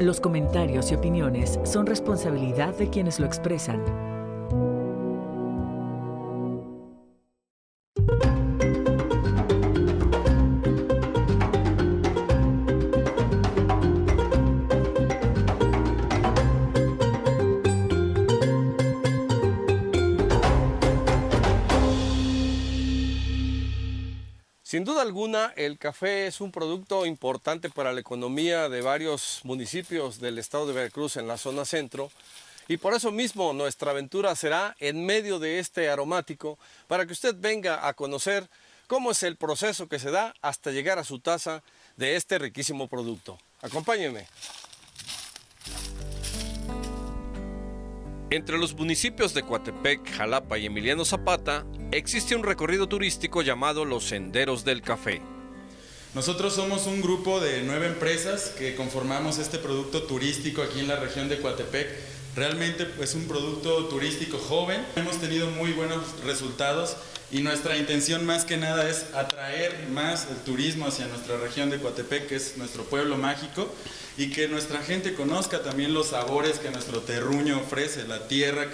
Los comentarios y opiniones son responsabilidad de quienes lo expresan. Sin duda alguna, el café es un producto importante para la economía de varios municipios del estado de Veracruz en la zona centro, y por eso mismo nuestra aventura será en medio de este aromático para que usted venga a conocer cómo es el proceso que se da hasta llegar a su taza de este riquísimo producto. Acompáñenme. Entre los municipios de Coatepec, Jalapa y Emiliano Zapata, existe un recorrido turístico llamado Los Senderos del Café. Nosotros somos un grupo de 9 empresas que conformamos este producto turístico aquí en la región de Coatepec. Realmente es un producto turístico joven. Hemos tenido muy buenos resultados y nuestra intención más que nada es atraer más el turismo hacia nuestra región de Coatepec, que es nuestro pueblo mágico, y que nuestra gente conozca también los sabores que nuestro terruño ofrece, la tierra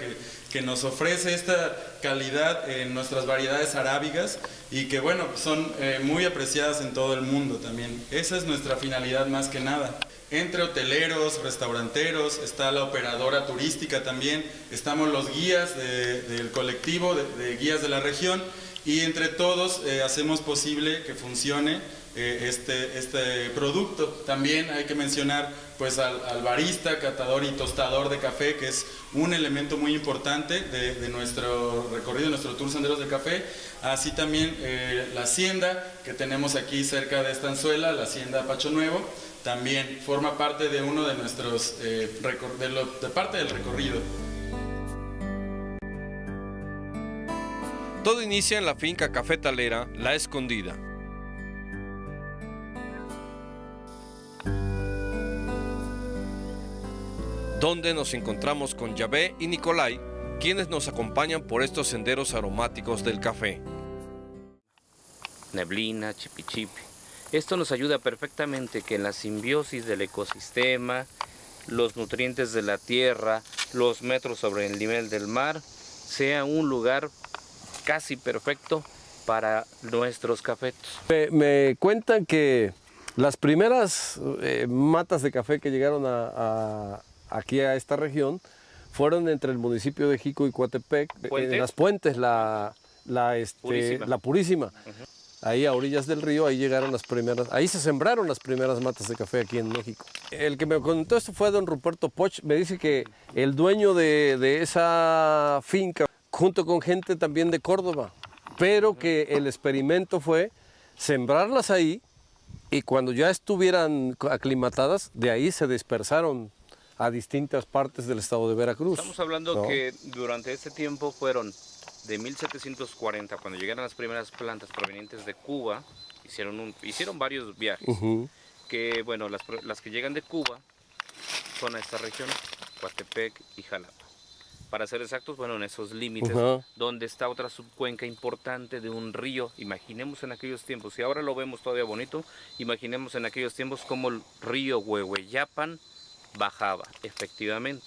que nos ofrece esta calidad en nuestras variedades arábigas y que bueno, son muy apreciadas en todo el mundo también. Esa es nuestra finalidad más que nada. Entre hoteleros, restauranteros, está la operadora turística también, estamos los guías del colectivo de guías de la región y entre todos hacemos posible que funcione este producto. También hay que mencionar pues al barista, catador y tostador de café, que es un elemento muy importante de nuestro recorrido, nuestro tour Senderos de Café. Así también la hacienda que tenemos aquí cerca de Estanzuela, la hacienda Pacho Nuevo, también forma parte de uno de nuestros de parte del recorrido. Todo inicia en la finca cafetalera La Escondida. Donde nos encontramos con Yahvé y Nicolai, quienes nos acompañan por estos senderos aromáticos del café. Neblina, chipichipi. Esto nos ayuda perfectamente que en la simbiosis del ecosistema, los nutrientes de la tierra, los metros sobre el nivel del mar, sea un lugar casi perfecto para nuestros cafetos. Me cuentan que las primeras matas de café que llegaron aquí a esta región fueron entre el municipio de Jico y Coatepec, en las Puentes, la Purísima. Ahí a orillas del río, ahí llegaron las primeras, ahí se sembraron las primeras matas de café aquí en México. El que me contó esto fue don Ruperto Poch. Me dice que el dueño de esa finca, junto con gente también de Córdoba, pero que el experimento fue sembrarlas ahí y cuando ya estuvieran aclimatadas, de ahí se dispersaron a distintas partes del estado de Veracruz. Estamos hablando que durante este tiempo fueron de 1740, cuando llegaron las primeras plantas provenientes de Cuba, hicieron varios viajes, que bueno, las que llegan de Cuba son a esta región, Coatepec y Jalapa. Para ser exactos, bueno, en esos límites, donde está otra subcuenca importante de un río. Imaginemos en aquellos tiempos, si ahora lo vemos todavía bonito, imaginemos en aquellos tiempos como el río Huehueyapan bajaba, efectivamente.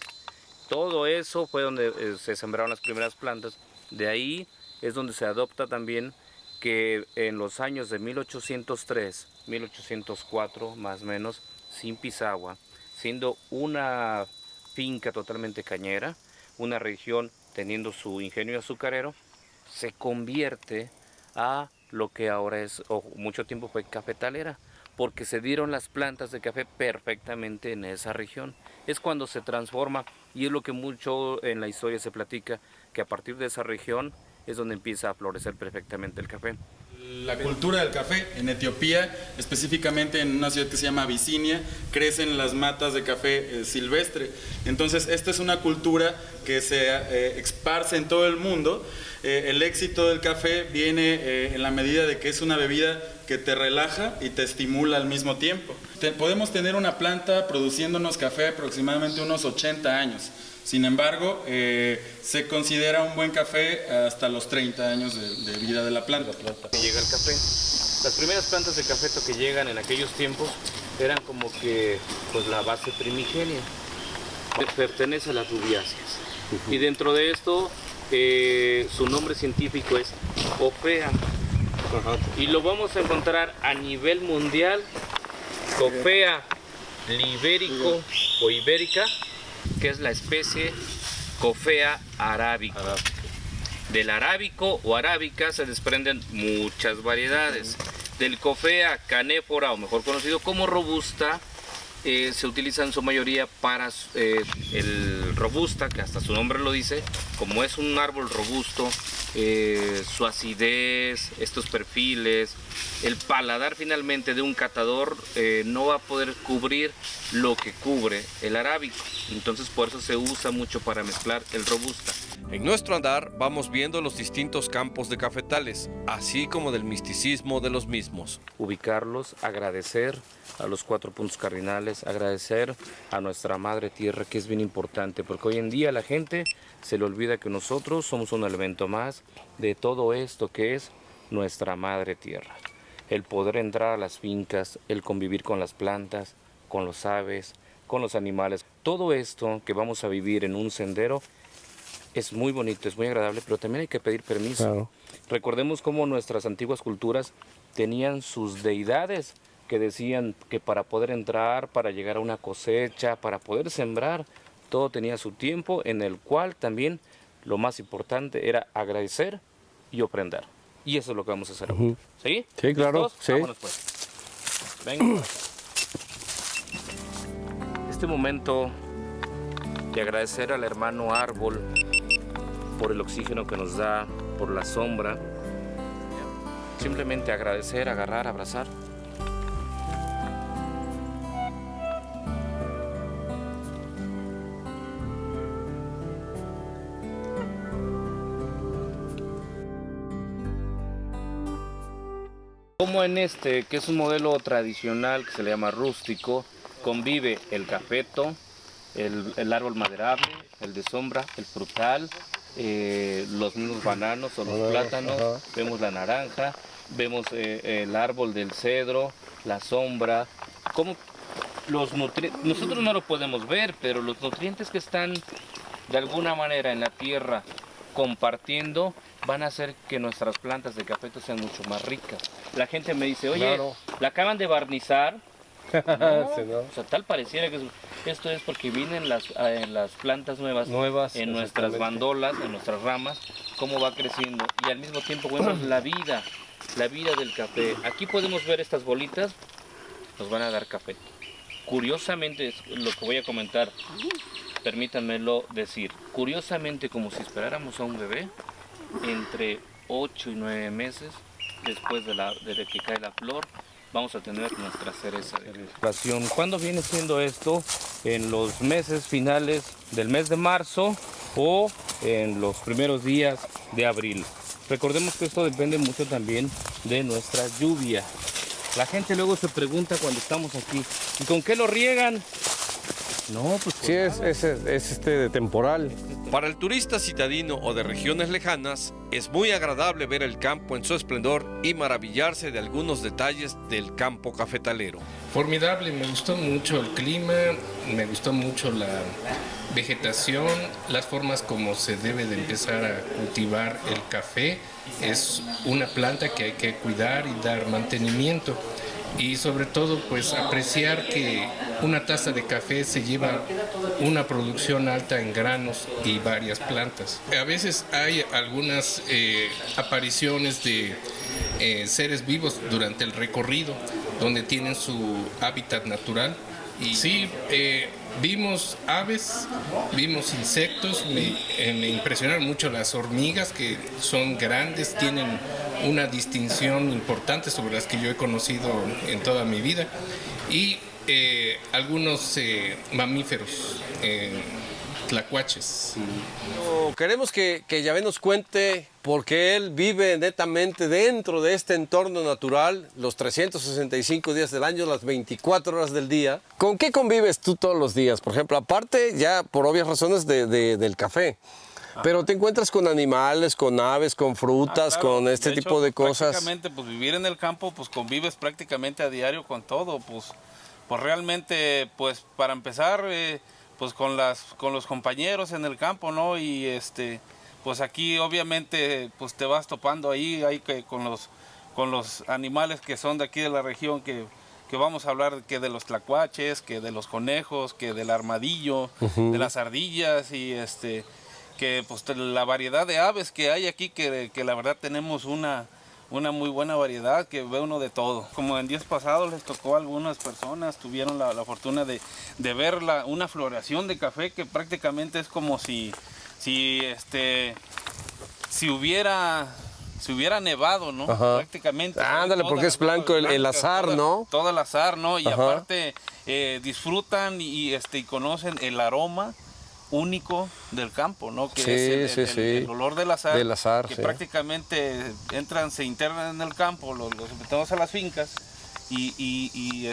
Todo eso fue donde se sembraron las primeras plantas. De ahí es donde se adopta también que en los años de 1803, 1804 más o menos, sin Pisagua, siendo una finca totalmente cañera, una región teniendo su ingenio azucarero, se convierte a lo que ahora es, o mucho tiempo fue cafetalera, porque se dieron las plantas de café perfectamente en esa región. Es cuando se transforma, y es lo que mucho en la historia se platica, que a partir de esa región es donde empieza a florecer perfectamente el café. La cultura del café en Etiopía, específicamente en una ciudad que se llama Abisinia, crecen las matas de café silvestre. Entonces esta es una cultura que se esparce en todo el mundo. El éxito del café viene en la medida de que es una bebida que te relaja y te estimula al mismo tiempo. Podemos tener una planta produciéndonos café aproximadamente unos 80 años. Sin embargo, se considera un buen café hasta los 30 años de vida de la planta. Llega el café. Las primeras plantas de café que llegan en aquellos tiempos eran como que pues la base primigenia. Pertenece a las rubiáceas. Y dentro de esto, su nombre científico es Coffea. Y lo vamos a encontrar a nivel mundial, Coffea liberico o ibérica, que es la especie Coffea arábica. Del arábico o arábica se desprenden muchas variedades. Del Coffea canéfora, o mejor conocido como robusta, se utiliza en su mayoría para el robusta, que hasta su nombre lo dice, como es un árbol robusto, su acidez, estos perfiles, el paladar finalmente de un catador no va a poder cubrir lo que cubre el arábico. Entonces por eso se usa mucho para mezclar el robusta. En nuestro andar vamos viendo los distintos campos de cafetales, así como del misticismo de los mismos. Ubicarlos, agradecer a los 4 puntos cardinales, agradecer a nuestra madre tierra, que es bien importante, porque hoy en día la gente se le olvida que nosotros somos un elemento más de todo esto que es nuestra madre tierra. El poder entrar a las fincas, el convivir con las plantas, con los aves, con los animales, todo esto que vamos a vivir en un sendero es muy bonito, es muy agradable, pero también hay que pedir permiso. Claro. Recordemos cómo nuestras antiguas culturas tenían sus deidades que decían que para poder entrar, para llegar a una cosecha, para poder sembrar, todo tenía su tiempo, en el cual también lo más importante era agradecer y ofrendar. Y eso es lo que vamos a hacer ahora. ¿Sí? Sí, claro. Sí. Vámonos pues. Venga. Este momento de agradecer al hermano árbol por el oxígeno que nos da, por la sombra. Simplemente agradecer, agarrar, abrazar. Como en este, que es un modelo tradicional que se le llama rústico, convive el cafeto, el árbol maderable, el de sombra, el frutal, los mismos bananos o los plátanos, vemos la naranja, vemos el árbol del cedro, la sombra, como los nutrientes, nosotros no lo podemos ver, pero los nutrientes que están de alguna manera en la tierra compartiendo van a hacer que nuestras plantas de cafeto sean mucho más ricas. La gente me dice, oye, claro, la acaban de barnizar. No, sí, no. O sea, tal pareciera que esto es porque vienen las plantas nuevas en nuestras bandolas, en nuestras ramas, cómo va creciendo, y al mismo tiempo vemos la vida del café. Aquí podemos ver estas bolitas, nos van a dar café. Curiosamente, es lo que voy a comentar, permítanmelo decir, curiosamente, como si esperáramos a un bebé, entre 8 y 9 meses después de que cae la flor, vamos a tener nuestra cereza de floración. ¿Cuándo viene siendo esto? En los meses finales del mes de marzo o en los primeros días de abril. Recordemos que esto depende mucho también de nuestra lluvia. La gente luego se pregunta cuando estamos aquí, ¿y con qué lo riegan? No, pues sí, es de temporal. Para el turista citadino o de regiones lejanas, es muy agradable ver el campo en su esplendor y maravillarse de algunos detalles del campo cafetalero. Formidable, me gustó mucho el clima, me gustó mucho la vegetación, las formas como se debe de empezar a cultivar el café. Es una planta que hay que cuidar y dar mantenimiento. Y sobre todo, pues apreciar que una taza de café se lleva una producción alta en granos y varias plantas. A veces hay algunas apariciones de seres vivos durante el recorrido, donde tienen su hábitat natural. Y sí, vimos aves, vimos insectos, me impresionaron mucho las hormigas, que son grandes, tienen una distinción importante sobre las que yo he conocido en toda mi vida, y algunos mamíferos, tlacuaches. Queremos que Yahvé nos cuente, porque él vive netamente dentro de este entorno natural, los 365 días del año, las 24 horas del día. ¿Con qué convives tú todos los días? Por ejemplo, aparte ya por obvias razones del café. Pero te encuentras con animales, con aves, con frutas, claro, con este tipo de cosas. Prácticamente, pues vivir en el campo, pues convives prácticamente a diario con todo, pues pues realmente, pues para empezar, pues con los compañeros en el campo, ¿no? Y pues aquí obviamente pues te vas topando ahí que con los animales que son de aquí de la región, que vamos a hablar que de los tlacuaches, que de los conejos, que del armadillo, de las ardillas y que pues la variedad de aves que hay aquí, que la verdad tenemos una muy buena variedad, que ve uno de todo. Como en días pasados les tocó a algunas personas, tuvieron la fortuna de ver una floración de café que prácticamente es como si hubiera nevado, ¿no? Ajá. Prácticamente. Ándale, porque es blanco el azar, ¿no? Todo el azar, ¿no? Y Ajá. aparte disfrutan y conocen el aroma único del campo, ¿no? Que Sí, es el olor del azar. Del azar, que sí. prácticamente se internan en el campo, los metemos a las fincas y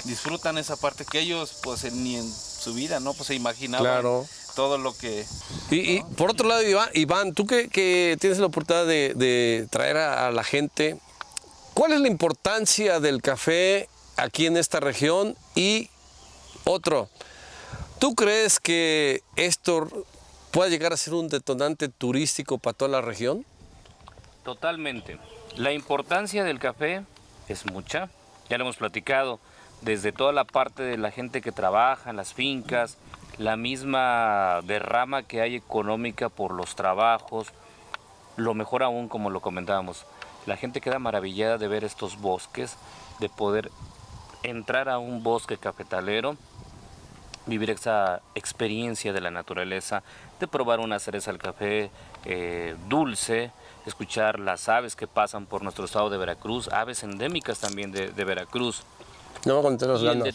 disfrutan esa parte que ellos pues ni en su vida, ¿no? Pues se imaginaban. Claro. Todo lo que... Y por otro lado, Iván, tú que tienes la oportunidad de traer a la gente, ¿cuál es la importancia del café aquí en esta región? Y otro, ¿tú crees que esto pueda llegar a ser un detonante turístico para toda la región? Totalmente. La importancia del café es mucha, ya lo hemos platicado, desde toda la parte de la gente que trabaja en las fincas, la misma derrama que hay económica por los trabajos, lo mejor aún, como lo comentábamos, la gente queda maravillada de ver estos bosques, de poder entrar a un bosque cafetalero, vivir esa experiencia de la naturaleza, de probar una cereza al café dulce, escuchar las aves que pasan por nuestro estado de Veracruz, aves endémicas también de Veracruz. No me conté los Y ganos.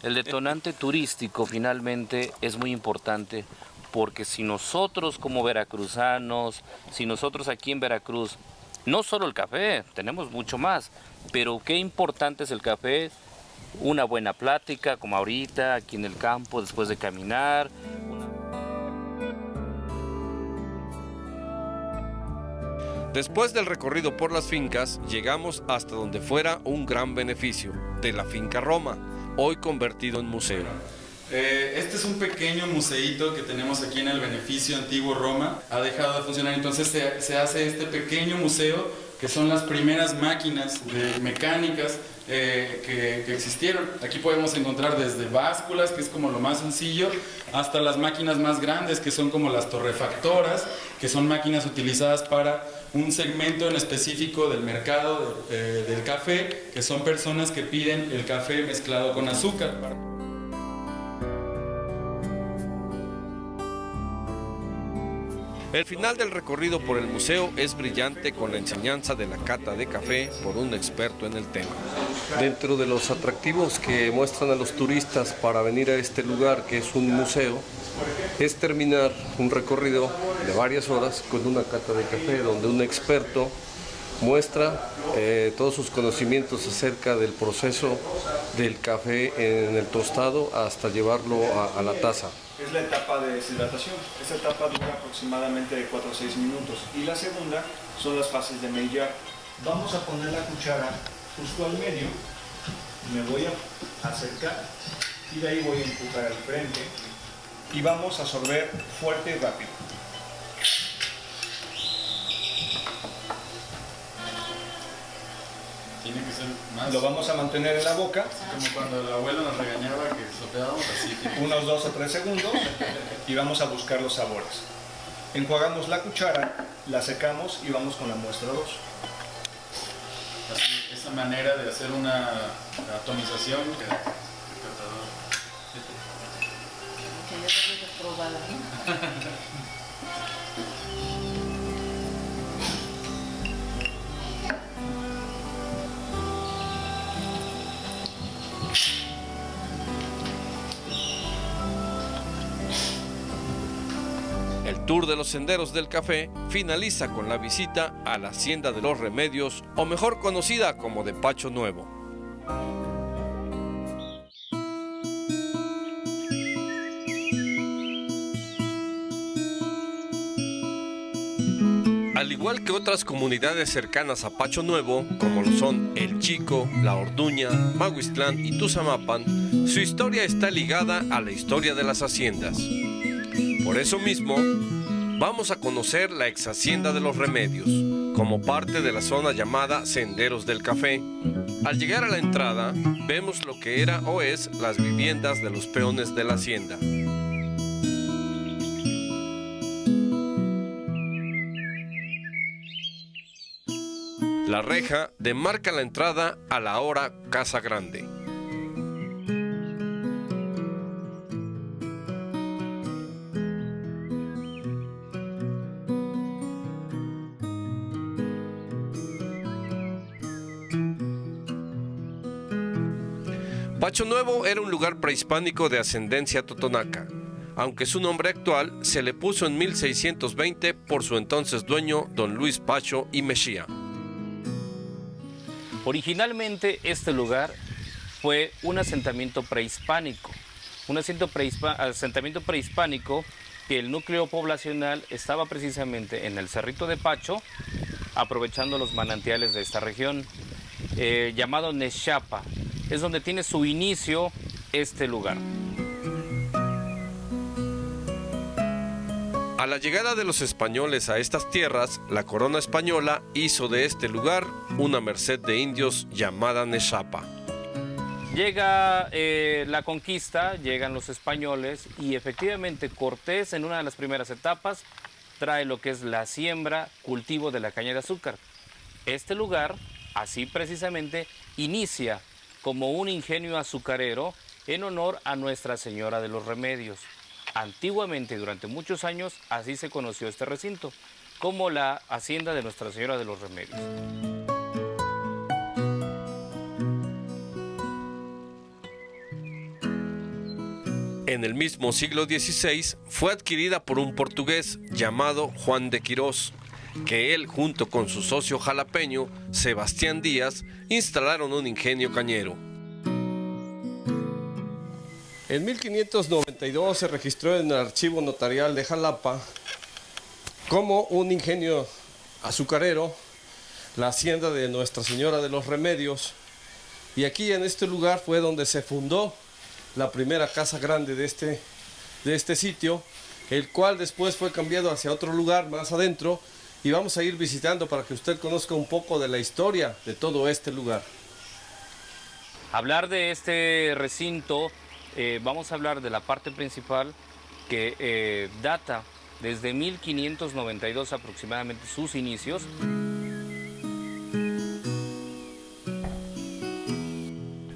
el detonante turístico finalmente es muy importante, porque si nosotros como veracruzanos, si nosotros aquí en Veracruz, no solo el café, tenemos mucho más, pero qué importante es el café, una buena plática como ahorita, aquí en el campo, después de caminar. Después del recorrido por las fincas, llegamos hasta donde fuera un gran beneficio, de la Finca Roma, hoy convertido en museo. Este es un pequeño museíto que tenemos aquí en el Beneficio Antiguo Roma. Ha dejado de funcionar, entonces se hace este pequeño museo, que son las primeras máquinas mecánicas que existieron. Aquí podemos encontrar desde básculas, que es como lo más sencillo, hasta las máquinas más grandes, que son como las torrefactoras, que son máquinas utilizadas para un segmento en específico del mercado del café, que son personas que piden el café mezclado con azúcar. El final del recorrido por el museo es brillante con la enseñanza de la cata de café por un experto en el tema. Dentro de los atractivos que muestran a los turistas para venir a este lugar, que es un museo, es terminar un recorrido de varias horas con una cata de café donde un experto muestra todos sus conocimientos acerca del proceso del café en el tostado hasta llevarlo a la taza. Es la etapa de deshidratación. Esta etapa dura aproximadamente de 4 a 6 minutos. Y la segunda son las fases de mellar. Vamos a poner la cuchara justo al medio. Me voy a acercar y de ahí voy a empujar al frente. Y vamos a sorber fuerte y rápido. Tiene que ser más... Lo vamos a mantener en la boca. Como cuando el abuelo nos regañaba que soplábamos así. Unos 2 o 3 segundos y vamos a buscar los sabores. Enjuagamos la cuchara, la secamos y vamos con la muestra 2. Así, esa manera de hacer una atomización. El tour de los senderos del café finaliza con la visita a la Hacienda de los Remedios, o mejor conocida como Despacho Nuevo. Al igual que otras comunidades cercanas a Pacho Nuevo, como lo son El Chico, La Orduña, Mahuistlán y Tuzamapan, su historia está ligada a la historia de las haciendas. Por eso mismo, vamos a conocer la ex hacienda de los Remedios, como parte de la zona llamada Senderos del Café. Al llegar a la entrada, vemos lo que era o es las viviendas de los peones de la hacienda. La reja demarca la entrada a la ahora Casa Grande. Pacho Nuevo era un lugar prehispánico de ascendencia totonaca, aunque su nombre actual se le puso en 1620 por su entonces dueño, don Luis Pacho y Mexía. Originalmente este lugar fue un asentamiento prehispánico, asentamiento prehispánico que el núcleo poblacional estaba precisamente en el Cerrito de Pacho, aprovechando los manantiales de esta región, llamado Nexapa. Es donde tiene su inicio este lugar. A la llegada de los españoles a estas tierras, la corona española hizo de este lugar una merced de indios llamada Nexapa. Llega la conquista, llegan los españoles y efectivamente Cortés en una de las primeras etapas trae lo que es la siembra, cultivo de la caña de azúcar. Este lugar, así precisamente, inicia como un ingenio azucarero en honor a Nuestra Señora de los Remedios. Antiguamente, durante muchos años, así se conoció este recinto, como la hacienda de Nuestra Señora de los Remedios. En el mismo siglo XVI fue adquirida por un portugués llamado Juan de Quirós, que él junto con su socio jalapeño, Sebastián Díaz, instalaron un ingenio cañero. En 1592 se registró en el archivo notarial de Jalapa como un ingenio azucarero, la hacienda de Nuestra Señora de los Remedios, y aquí en este lugar fue donde se fundó la primera casa grande de este sitio, el cual después fue cambiado hacia otro lugar más adentro, y vamos a ir visitando para que usted conozca un poco de la historia de todo este lugar. Hablar de este recinto, vamos a hablar de la parte principal que data desde 1592 aproximadamente sus inicios.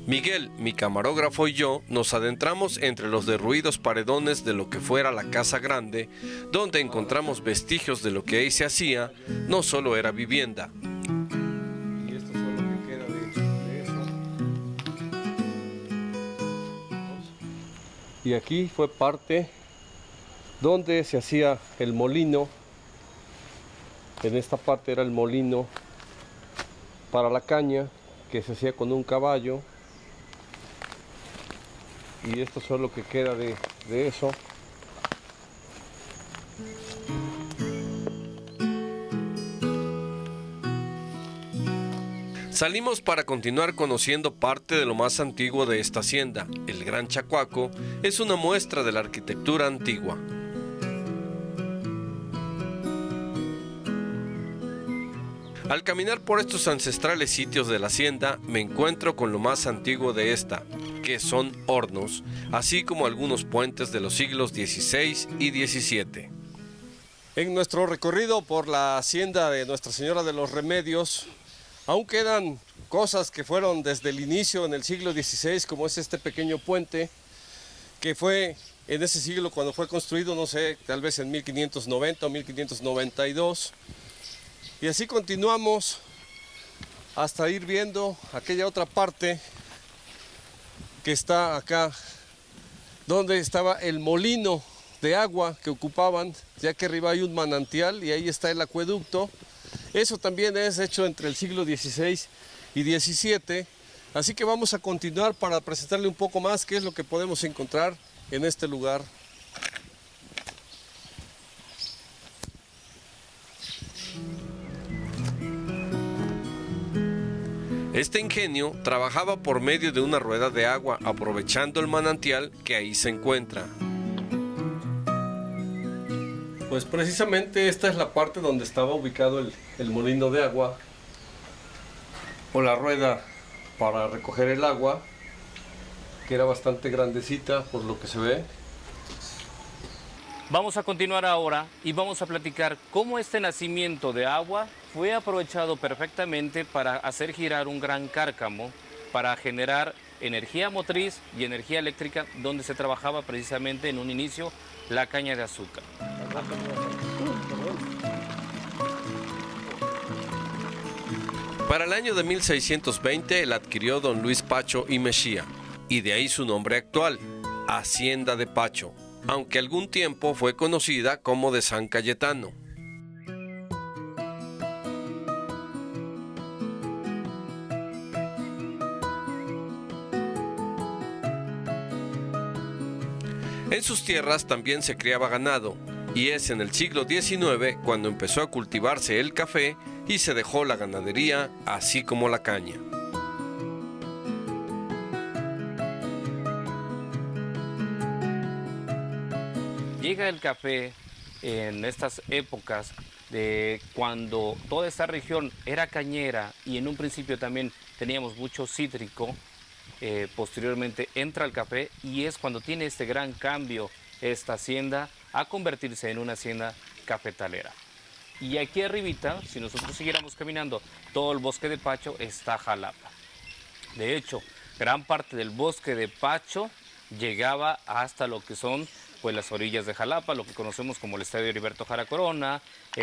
Miguel, mi camarógrafo y yo nos adentramos entre los derruidos paredones de lo que fuera la Casa Grande, donde encontramos vestigios de lo que ahí se hacía, no solo era vivienda. Y esto es lo que queda de eso. Y aquí fue parte donde se hacía el molino. En esta parte era el molino para la caña, que se hacía con un caballo. Y esto es lo que queda de eso. Salimos para continuar conociendo parte de lo más antiguo de esta hacienda. El Gran Chacuaco es una muestra de la arquitectura antigua. Al caminar por estos ancestrales sitios de la hacienda, me encuentro con lo más antiguo de esta, que son hornos, así como algunos puentes de los siglos XVI y XVII. En nuestro recorrido por la hacienda de Nuestra Señora de los Remedios, aún quedan cosas que fueron desde el inicio en el siglo XVI, como es este pequeño puente, que fue en ese siglo cuando fue construido, no sé, tal vez en 1590 o 1592. Y así continuamos hasta ir viendo aquella otra parte que está acá, donde estaba el molino de agua que ocupaban, ya que arriba hay un manantial y ahí está el acueducto. Eso también es hecho entre el siglo XVI y XVII, así que vamos a continuar para presentarle un poco más qué es lo que podemos encontrar en este lugar. Este ingenio trabajaba por medio de una rueda de agua, aprovechando el manantial que ahí se encuentra. Pues precisamente esta es la parte donde estaba ubicado el molino de agua, o la rueda para recoger el agua, que era bastante grandecita por lo que se ve. Vamos a continuar ahora y vamos a platicar cómo este nacimiento de agua fue aprovechado perfectamente para hacer girar un gran cárcamo, para generar energía motriz y energía eléctrica, donde se trabajaba precisamente en un inicio la caña de azúcar. Para el año de 1620 la adquirió don Luis Pacho y Mexía, y de ahí su nombre actual, Hacienda de Pacho, aunque algún tiempo fue conocida como de San Cayetano. En sus tierras también se criaba ganado, y es en el siglo XIX cuando empezó a cultivarse el café y se dejó la ganadería, así como la caña. Llega el café en estas épocas de cuando toda esta región era cañera y en un principio también teníamos mucho cítrico. Posteriormente entra el café y es cuando tiene este gran cambio esta hacienda a convertirse en una hacienda cafetalera. Y aquí arribita, si nosotros siguiéramos caminando, todo el bosque de Pacho está Jalapa. De hecho, gran parte del bosque de Pacho llegaba hasta lo que son pues las orillas de Jalapa, lo que conocemos como el Estadio Heriberto Jara Corona,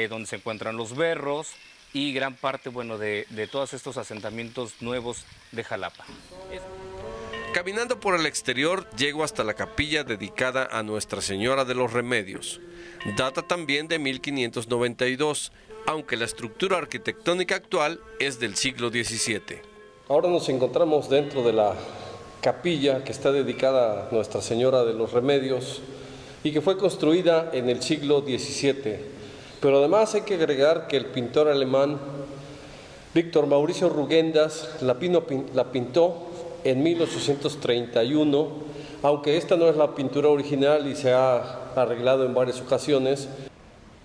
donde se encuentran los berros y gran parte, bueno, de todos estos asentamientos nuevos de Jalapa. Caminando por el exterior, llego hasta la capilla dedicada a Nuestra Señora de los Remedios. Data también de 1592, aunque la estructura arquitectónica actual es del siglo XVII. Ahora nos encontramos dentro de la capilla que está dedicada a Nuestra Señora de los Remedios y que fue construida en el siglo XVII. Pero además hay que agregar que el pintor alemán Víctor Mauricio Rugendas la pintó en 1831, aunque esta no es la pintura original y se ha arreglado en varias ocasiones,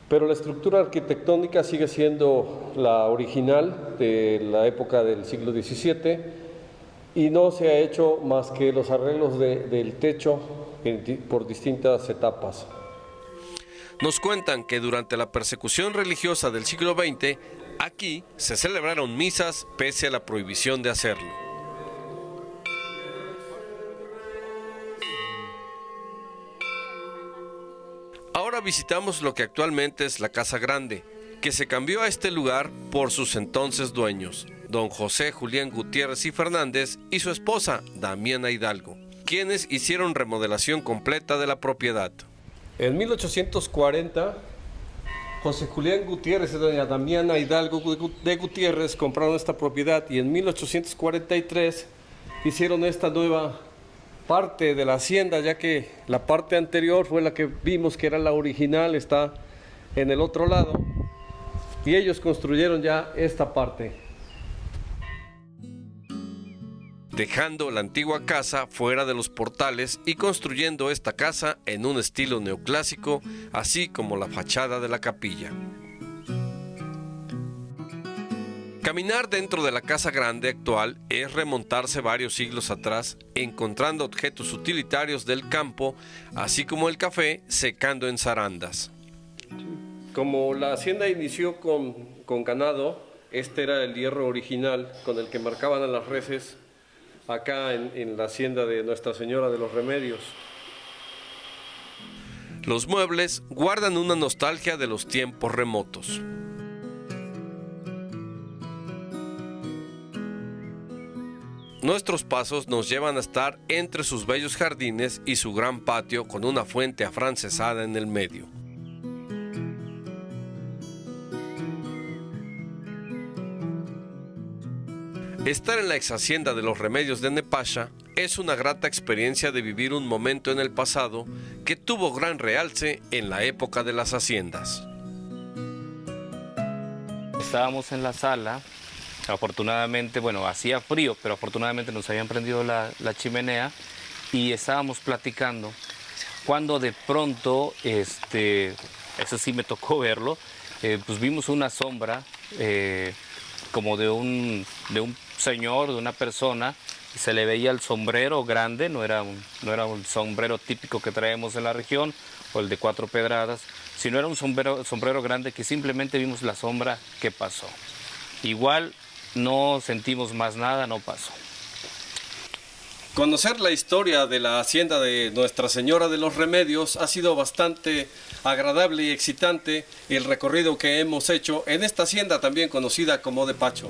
pero la estructura arquitectónica sigue siendo la original de la época del siglo XVII y no se ha hecho más que los arreglos del techo por distintas etapas. Nos cuentan que durante la persecución religiosa del siglo XX, aquí se celebraron misas pese a la prohibición de hacerlo. Ahora visitamos lo que actualmente es la Casa Grande, que se cambió a este lugar por sus entonces dueños, don José Julián Gutiérrez y Fernández y su esposa, Damiana Hidalgo, quienes hicieron remodelación completa de la propiedad. En 1840, José Julián Gutiérrez y doña Damiana Hidalgo de Gutiérrez compraron esta propiedad y en 1843 hicieron esta nueva parte de la hacienda, ya que la parte anterior fue la que vimos que era la original, está en el otro lado, y ellos construyeron ya esta parte, dejando la antigua casa fuera de los portales y construyendo esta casa en un estilo neoclásico, así como la fachada de la capilla. Caminar dentro de la Casa Grande actual es remontarse varios siglos atrás, encontrando objetos utilitarios del campo, así como el café secando en zarandas. Como la hacienda inició con ganado, este era el hierro original con el que marcaban a las reses acá en la hacienda de Nuestra Señora de los Remedios. Los muebles guardan una nostalgia de los tiempos remotos. Nuestros pasos nos llevan a estar entre sus bellos jardines y su gran patio con una fuente afrancesada en el medio. Estar en la ex hacienda de los Remedios de Nepacha es una grata experiencia de vivir un momento en el pasado que tuvo gran realce en la época de las haciendas. Estábamos en la sala Afortunadamente, bueno, hacía frío, pero afortunadamente nos habían prendido la chimenea y estábamos platicando cuando de pronto, eso sí me tocó verlo, pues vimos una sombra como de un señor, de una persona, y se le veía el sombrero grande, no era un sombrero típico que traemos en la región, o el de 4 pedradas, sino era un sombrero grande que simplemente vimos la sombra que pasó. Igual no sentimos más nada, no pasó. Conocer la historia de la hacienda de Nuestra Señora de los Remedios ha sido bastante agradable y excitante el recorrido que hemos hecho en esta hacienda también conocida como de Pacho.